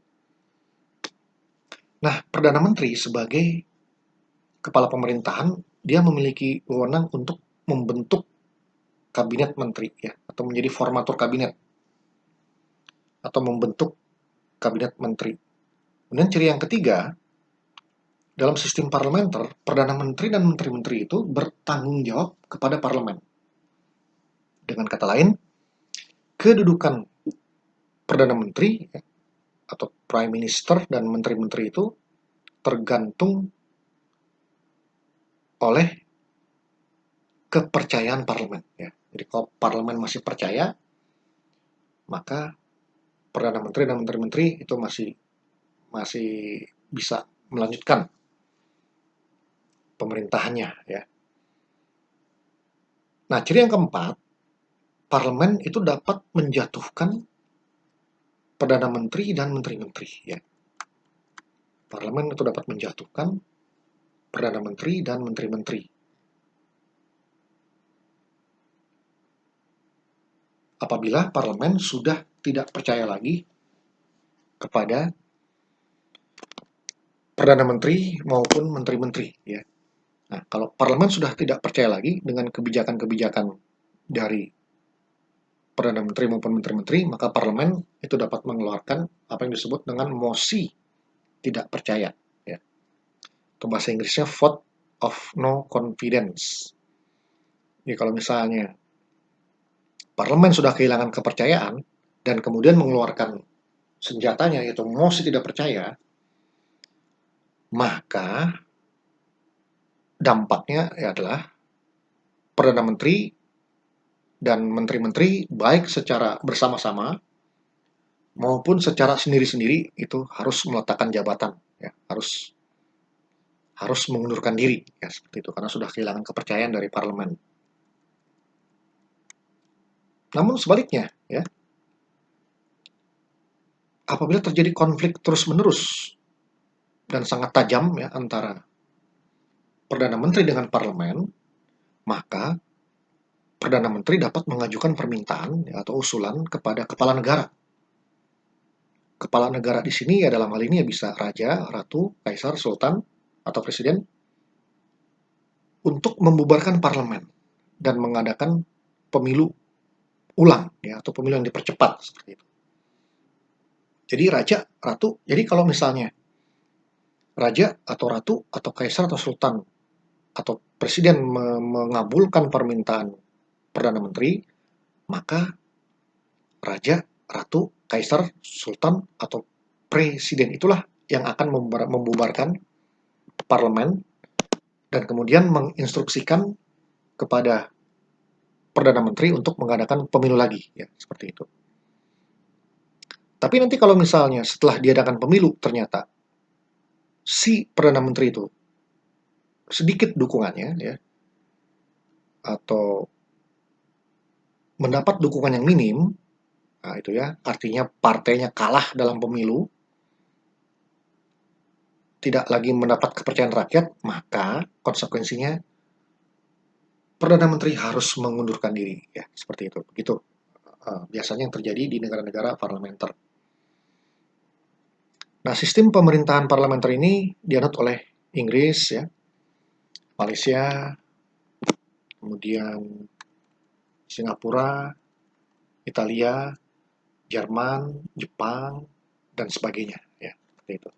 Nah, perdana menteri sebagai kepala pemerintahan dia memiliki wewenang untuk membentuk kabinet menteri ya, atau menjadi formatur kabinet atau membentuk kabinet menteri. Kemudian ciri yang ketiga, dalam sistem parlementer, perdana menteri dan menteri-menteri itu bertanggung jawab kepada parlemen. Dengan kata lain, kedudukan perdana menteri ya, atau prime minister dan menteri-menteri itu tergantung oleh kepercayaan parlemen ya. Jadi kalau parlemen masih percaya, maka perdana menteri dan menteri-menteri itu masih bisa melanjutkan pemerintahannya ya. Nah, ciri yang keempat, parlemen itu dapat menjatuhkan perdana menteri dan menteri-menteri ya. Parlemen itu dapat menjatuhkan perdana menteri dan menteri-menteri. Apabila parlemen sudah tidak percaya lagi kepada perdana menteri maupun menteri-menteri ya. Nah, kalau parlemen sudah tidak percaya lagi dengan kebijakan-kebijakan dari perdana menteri maupun menteri-menteri, maka parlemen itu dapat mengeluarkan apa yang disebut dengan mosi tidak percaya ya. Itu bahasa Inggrisnya vote of no confidence. Jadi kalau misalnya parlemen sudah kehilangan kepercayaan dan kemudian mengeluarkan senjatanya yaitu mosi tidak percaya, maka dampaknya adalah perdana menteri dan menteri-menteri baik secara bersama-sama maupun secara sendiri-sendiri itu harus meletakkan jabatan ya, harus mengundurkan diri ya, seperti itu karena sudah kehilangan kepercayaan dari parlemen. Namun sebaliknya ya, apabila terjadi konflik terus-menerus dan sangat tajam ya antara perdana menteri dengan parlemen, maka perdana menteri dapat mengajukan permintaan ya, atau usulan kepada kepala negara. Kepala negara di sini ya dalam hal ini ya bisa raja, ratu, kaisar, sultan, atau presiden untuk membubarkan parlemen dan mengadakan pemilu ulang ya, atau pemilu yang dipercepat seperti itu. Jadi raja, ratu, jadi kalau misalnya raja atau ratu atau kaisar atau sultan atau presiden mengabulkan permintaan perdana menteri, maka raja, ratu, kaisar, sultan atau presiden itulah yang akan membubarkan parlemen dan kemudian menginstruksikan kepada perdana menteri untuk mengadakan pemilu lagi ya, seperti itu. Tapi nanti kalau misalnya setelah diadakan pemilu ternyata si Perdana Menteri itu sedikit dukungannya ya, atau mendapat dukungan yang minim, nah itu ya, artinya partainya kalah dalam pemilu, tidak lagi mendapat kepercayaan rakyat, maka konsekuensinya Perdana Menteri harus mengundurkan diri, ya seperti itu. Begitu biasanya yang terjadi di negara-negara parlementer. Nah, sistem pemerintahan parlementer ini dianut oleh Inggris, ya, Malaysia, kemudian Singapura, Italia, Jerman, Jepang, dan sebagainya, ya seperti itu.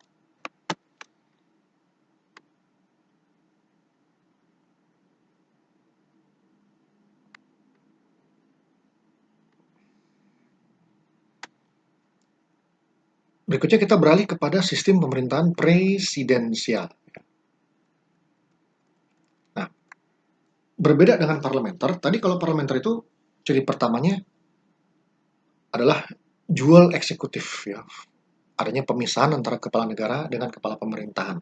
Berikutnya kita beralih kepada sistem pemerintahan presidensial. Nah, berbeda dengan parlementer, tadi kalau parlementer itu ciri pertamanya adalah dual eksekutif, ya. Adanya pemisahan antara kepala negara dengan kepala pemerintahan.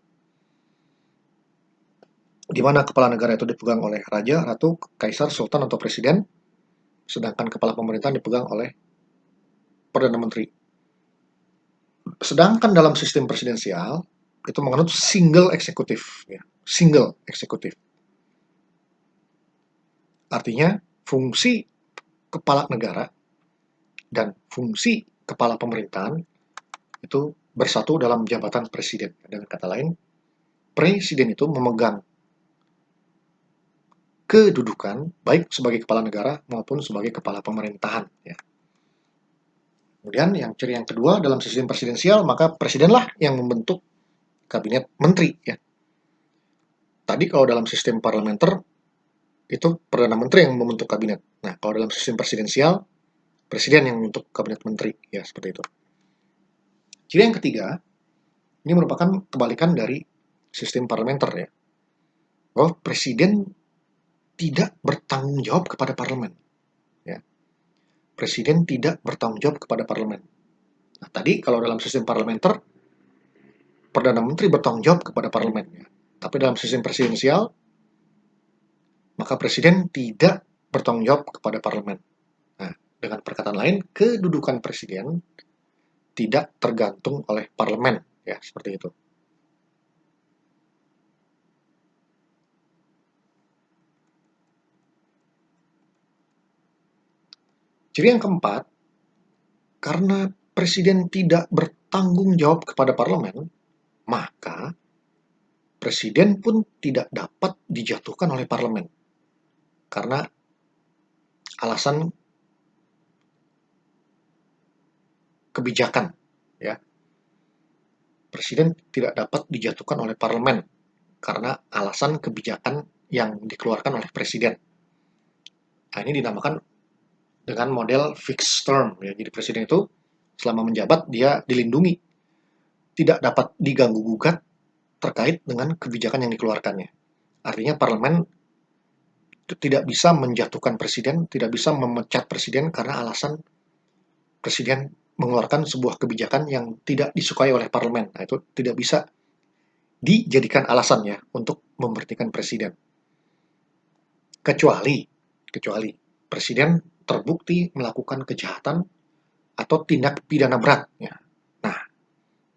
Di mana kepala negara itu dipegang oleh raja, ratu, kaisar, sultan atau presiden, sedangkan kepala pemerintahan dipegang oleh perdana menteri. Sedangkan dalam sistem presidensial itu menganut single eksekutif, ya. Single eksekutif. Artinya fungsi kepala negara dan fungsi kepala pemerintahan itu bersatu dalam jabatan presiden. Dengan kata lain, presiden itu memegang kedudukan baik sebagai kepala negara maupun sebagai kepala pemerintahan. Ya. Kemudian yang ciri yang kedua dalam sistem presidensial, maka presidenlah yang membentuk kabinet menteri. Ya. Tadi kalau dalam sistem parlementer itu perdana menteri yang membentuk kabinet. Nah, kalau dalam sistem presidensial, presiden yang membentuk kabinet menteri. Ya, seperti itu. Ciri yang ketiga, ini merupakan kebalikan dari sistem parlementer ya. Bahwa presiden tidak bertanggung jawab kepada parlemen. Ya. Presiden tidak bertanggung jawab kepada parlemen. Nah, tadi kalau dalam sistem parlementer, Perdana Menteri bertanggung jawab kepada parlemen. Ya. Tapi dalam sistem presidensial, maka presiden tidak bertanggung jawab kepada parlemen. Nah, dengan perkataan lain, kedudukan presiden tidak tergantung oleh parlemen. Ya, seperti itu. Ciri yang keempat, karena presiden tidak bertanggung jawab kepada parlemen, maka presiden pun tidak dapat dijatuhkan oleh parlemen. Karena alasan kebijakan, ya. Presiden tidak dapat dijatuhkan oleh parlemen karena alasan kebijakan yang dikeluarkan oleh presiden. Nah, ini dinamakan dengan model fixed term, ya. Jadi presiden itu selama menjabat dia dilindungi, tidak dapat diganggu gugat terkait dengan kebijakan yang dikeluarkannya. Artinya parlemen tidak bisa menjatuhkan presiden, tidak bisa memecat presiden karena alasan presiden mengeluarkan sebuah kebijakan yang tidak disukai oleh parlemen. Nah, itu tidak bisa dijadikan alasan ya untuk memberhentikan presiden. Kecuali presiden terbukti melakukan kejahatan atau tindak pidana berat. Ya. Nah,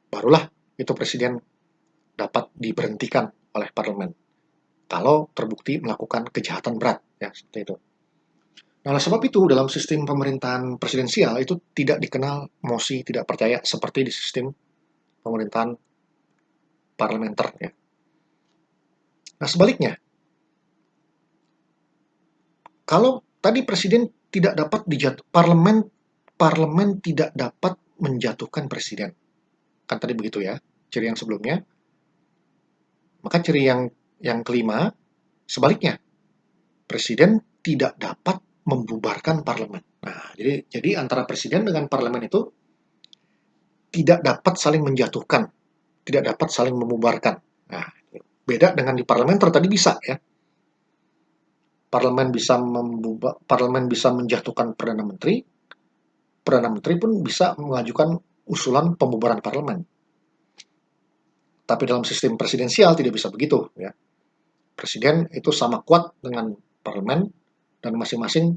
barulah itu presiden dapat diberhentikan oleh parlemen kalau terbukti melakukan kejahatan berat. Ya, seperti itu. Nah, oleh sebab itu dalam sistem pemerintahan presidensial itu tidak dikenal mosi tidak percaya seperti di sistem pemerintahan parlementer. Ya. Nah, sebaliknya, kalau tadi presiden tidak dapat parlemen tidak dapat menjatuhkan presiden. Kan tadi begitu ya, ciri yang sebelumnya. Maka ciri yang kelima, sebaliknya, presiden tidak dapat membubarkan parlemen. Nah, jadi antara presiden dengan parlemen itu tidak dapat saling menjatuhkan, tidak dapat saling membubarkan. Nah, beda dengan di parlementer tadi bisa ya. Parlemen bisa menjatuhkan perdana menteri pun bisa mengajukan usulan pembubaran parlemen. Tapi dalam sistem presidensial tidak bisa begitu, ya. Presiden itu sama kuat dengan parlemen dan masing-masing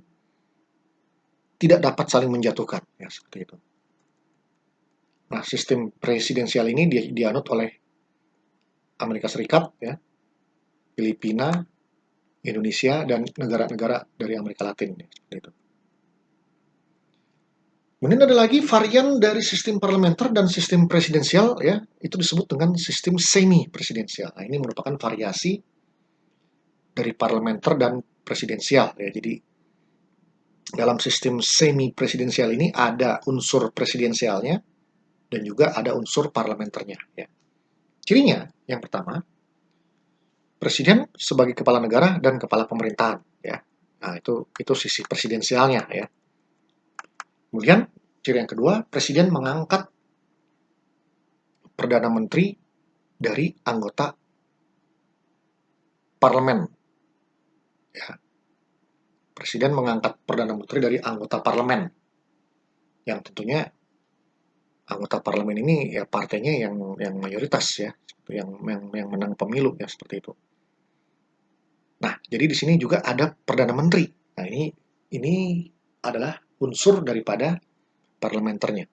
tidak dapat saling menjatuhkan, ya seperti itu. Nah, sistem presidensial ini dianut oleh Amerika Serikat, ya, Filipina, Indonesia, dan negara-negara dari Amerika Latin, ya, seperti itu. Kemudian ada lagi varian dari sistem parlementer dan sistem presidensial, ya, itu disebut dengan sistem semi presidensial. Nah, ini merupakan variasi dari parlementer dan presidensial, ya. Jadi dalam sistem semi presidensial ini ada unsur presidensialnya dan juga ada unsur parlementernya, ya. Cirinya yang pertama, presiden sebagai kepala negara dan kepala pemerintahan, ya. Nah, itu sisi presidensialnya, ya. Kemudian ciri yang kedua, presiden mengangkat perdana menteri dari anggota parlemen, ya. Presiden mengangkat perdana menteri dari anggota parlemen, yang tentunya anggota parlemen ini ya partainya yang mayoritas, ya, yang menang pemilu, ya seperti itu. Nah, jadi di sini juga ada perdana menteri. Nah, ini adalah unsur daripada parlementernya.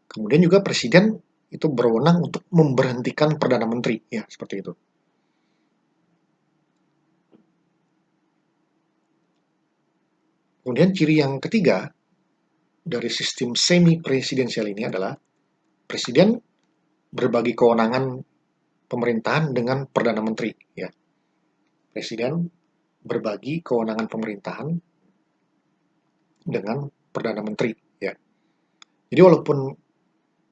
Kemudian juga presiden itu berwenang untuk memberhentikan perdana menteri, ya seperti itu. Kemudian ciri yang ketiga dari sistem semi presidensial ini adalah presiden berbagi kewenangan pemerintahan dengan perdana menteri, ya. Presiden berbagi kewenangan pemerintahan dengan perdana menteri, ya. Jadi walaupun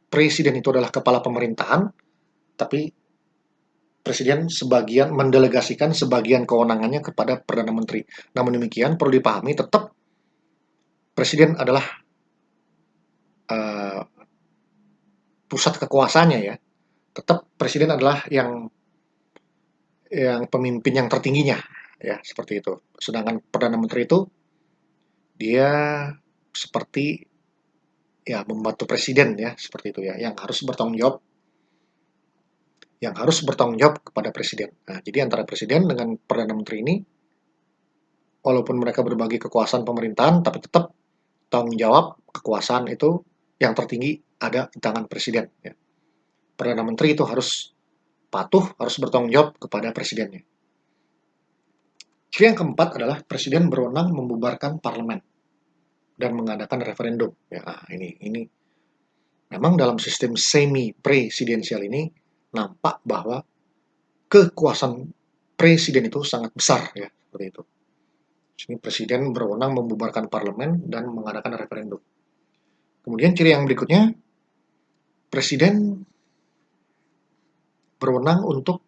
presiden itu adalah kepala pemerintahan, tapi presiden sebagian mendelegasikan sebagian kewenangannya kepada perdana menteri. Namun demikian perlu dipahami tetap presiden adalah uh, pusat kekuasaannya, ya. Tetap presiden adalah yang pemimpin yang tertingginya, ya seperti itu. Sedangkan perdana menteri itu dia seperti ya membantu presiden, ya seperti itu, ya, yang harus bertanggung jawab kepada presiden. Nah, jadi antara presiden dengan perdana menteri ini walaupun mereka berbagi kekuasaan pemerintahan tapi tetap tanggung jawab kekuasaan itu yang tertinggi ada di tangan presiden, ya. Perdana menteri itu harus patuh, harus bertanggung jawab kepada presidennya. Ciri yang keempat adalah presiden berwenang membubarkan parlemen dan mengadakan referendum. Ya, ini memang dalam sistem semi presidensial ini nampak bahwa kekuasaan presiden itu sangat besar, ya seperti itu. Sini presiden berwenang membubarkan parlemen dan mengadakan referendum. Kemudian ciri yang berikutnya, presiden berwenang untuk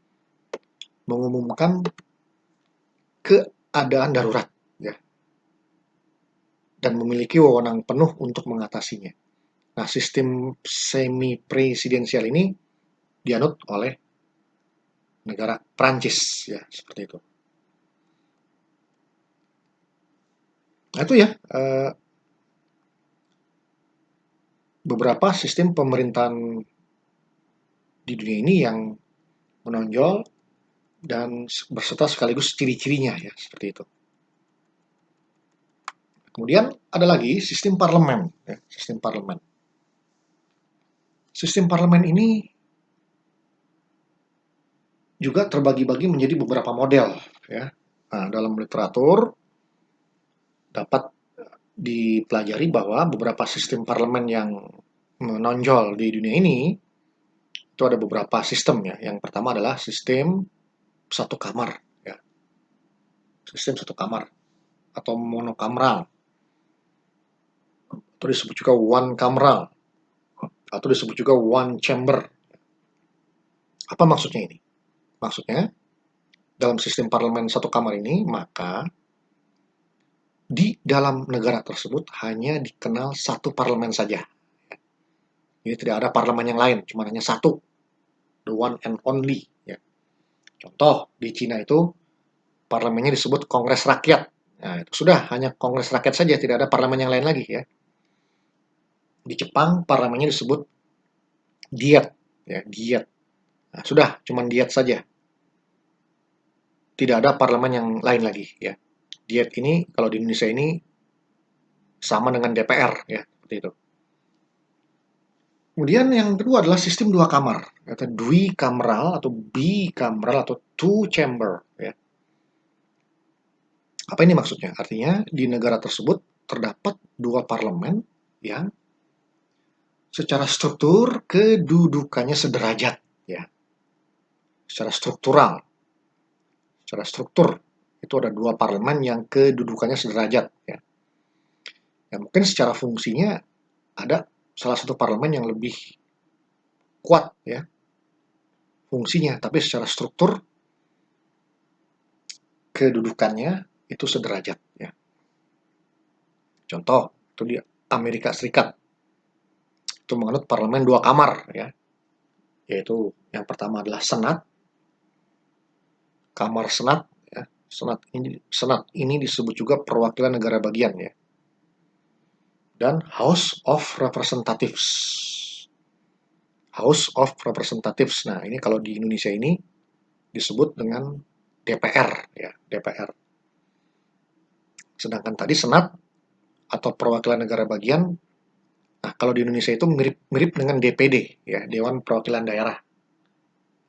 mengumumkan keadaan darurat, ya, dan memiliki wewenang penuh untuk mengatasinya. Nah, sistem semi presidensial ini dianut oleh negara Prancis, ya seperti itu. Nah, itu ya beberapa sistem pemerintahan di dunia ini yang menonjol dan berserta sekaligus ciri-cirinya, ya seperti itu. Kemudian ada lagi sistem parlemen, ya, sistem parlemen. Sistem parlemen ini juga terbagi-bagi menjadi beberapa model, ya. Nah, dalam literatur dapat dipelajari bahwa beberapa sistem parlemen yang menonjol di dunia ini itu ada beberapa sistem, ya. Yang pertama adalah sistem satu kamar, ya. Sistem satu kamar atau monokamral atau disebut juga one kamral atau disebut juga one chamber. Apa maksudnya ini? Maksudnya dalam sistem parlemen satu kamar ini maka di dalam negara tersebut hanya dikenal satu parlemen saja. Jadi tidak ada parlemen yang lain, cuma hanya satu, the one and only, ya. Contoh di Cina itu parlemennya disebut Kongres Rakyat. Nah, itu sudah hanya Kongres Rakyat saja, tidak ada parlemen yang lain lagi, ya. Di Jepang parlemennya disebut Diet, ya, Diet. Nah, sudah, cuman diet saja. Tidak ada parlemen yang lain lagi ya. Diet ini kalau di Indonesia ini sama dengan DPR ya, seperti itu. Kemudian yang kedua adalah sistem dua kamar, atau dwi kameral atau bicameral atau two chamber ya. Apa ini maksudnya? Artinya di negara tersebut terdapat dua parlemen yang secara struktur kedudukannya sederajat ya. Secara struktural, secara struktur itu ada dua parlemen yang kedudukannya sederajat ya. Ya mungkin secara fungsinya ada salah satu parlemen yang lebih kuat ya fungsinya, tapi secara struktur kedudukannya itu sederajat ya. Contoh itu di Amerika Serikat itu menganut parlemen dua kamar ya, yaitu yang pertama adalah Senat, kamar Senat ya. Senat ini disebut juga perwakilan negara bagian ya. Dan House of Representatives. House of Representatives. Nah, ini kalau di Indonesia ini disebut dengan DPR ya, DPR. Sedangkan tadi Senat atau perwakilan negara bagian, nah kalau di Indonesia itu mirip-mirip dengan DPD ya, Dewan Perwakilan Daerah.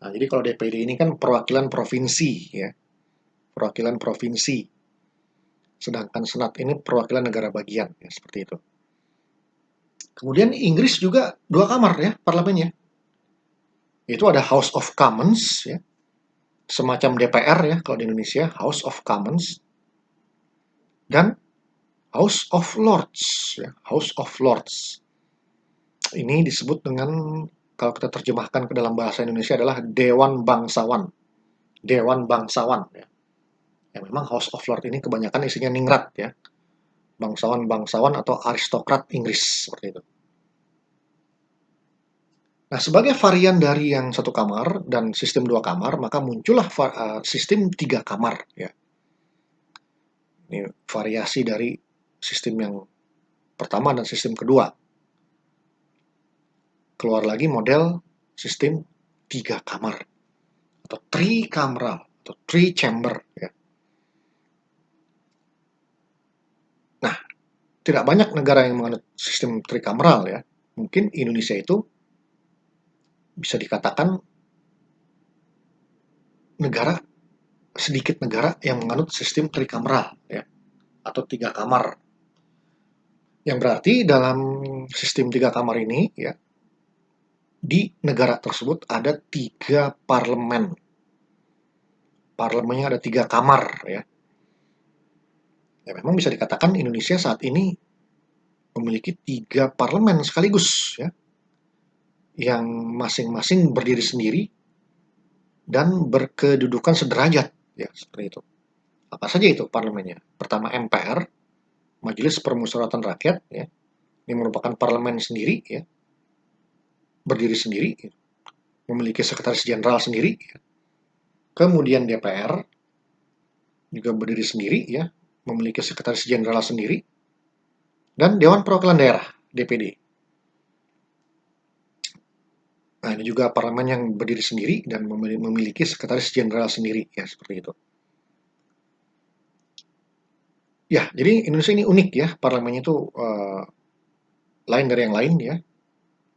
Nah, jadi kalau DPD ini kan perwakilan provinsi ya, perwakilan provinsi. Sedangkan Senat ini perwakilan negara bagian ya, seperti itu. Kemudian Inggris juga dua kamar ya parlemennya. Itu ada House of Commons ya, semacam DPR ya kalau di Indonesia, House of Commons, dan House of Lords ya, House of Lords. Ini disebut dengan, kalau kita terjemahkan ke dalam bahasa Indonesia, adalah Dewan Bangsawan. Dewan Bangsawan ya. Ya memang House of Lords ini kebanyakan isinya ningrat ya. Bangsawan-bangsawan atau aristokrat Inggris seperti itu. Nah, sebagai varian dari yang satu kamar dan sistem dua kamar, maka muncullah sistem tiga kamar ya. Ini variasi dari sistem yang pertama dan sistem kedua. Keluar lagi model sistem tiga kamar atau tricameral atau three chamber ya. Nah, tidak banyak negara yang menganut sistem tricameral ya. Mungkin Indonesia itu bisa dikatakan negara sedikit negara yang menganut sistem tricameral ya, atau tiga kamar. Yang berarti dalam sistem tiga kamar ini ya, di negara tersebut ada tiga parlemen. Parlemennya ada tiga kamar ya. Ya memang bisa dikatakan Indonesia saat ini memiliki tiga parlemen sekaligus ya, yang masing-masing berdiri sendiri dan berkedudukan sederajat ya, seperti itu. Apa saja itu parlemennya? Pertama MPR, Majelis Permusyawaratan Rakyat ya. Ini merupakan parlemen sendiri ya, berdiri sendiri, memiliki sekretaris jenderal sendiri ya. Kemudian DPR juga berdiri sendiri ya, memiliki sekretaris jenderal sendiri, dan Dewan Perwakilan Daerah DPD. Nah, ini juga parlemen yang berdiri sendiri dan memiliki sekretaris jenderal sendiri ya, seperti itu. Ya, jadi Indonesia ini unik ya, parlemennya itu lain dari yang lain ya.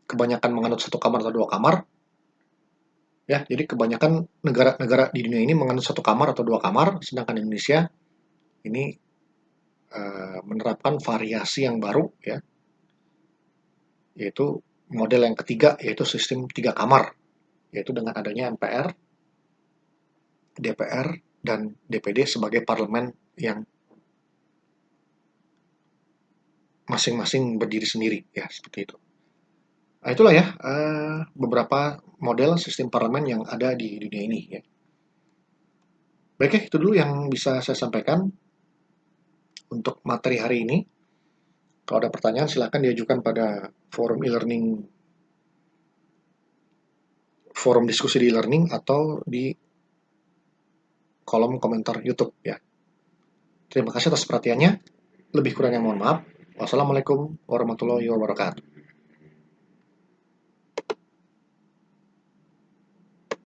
Kebanyakan menganut satu kamar atau dua kamar. Ya, jadi kebanyakan negara-negara di dunia ini menganut satu kamar atau dua kamar, sedangkan Indonesia ini menerapkan variasi yang baru ya, yaitu model yang ketiga, yaitu sistem tiga kamar, yaitu dengan adanya MPR, DPR, dan DPD sebagai parlemen yang masing-masing berdiri sendiri ya, seperti itu. Nah, itulah ya beberapa model sistem parlemen yang ada di dunia ini ya. Baik ya, itu dulu yang bisa saya sampaikan untuk materi hari ini. Kalau ada pertanyaan silakan diajukan pada forum e-learning, forum diskusi di e-learning, atau di kolom komentar YouTube ya. Terima kasih atas perhatiannya. Lebih kurangnya mohon maaf. Wassalamualaikum warahmatullahi wabarakatuh.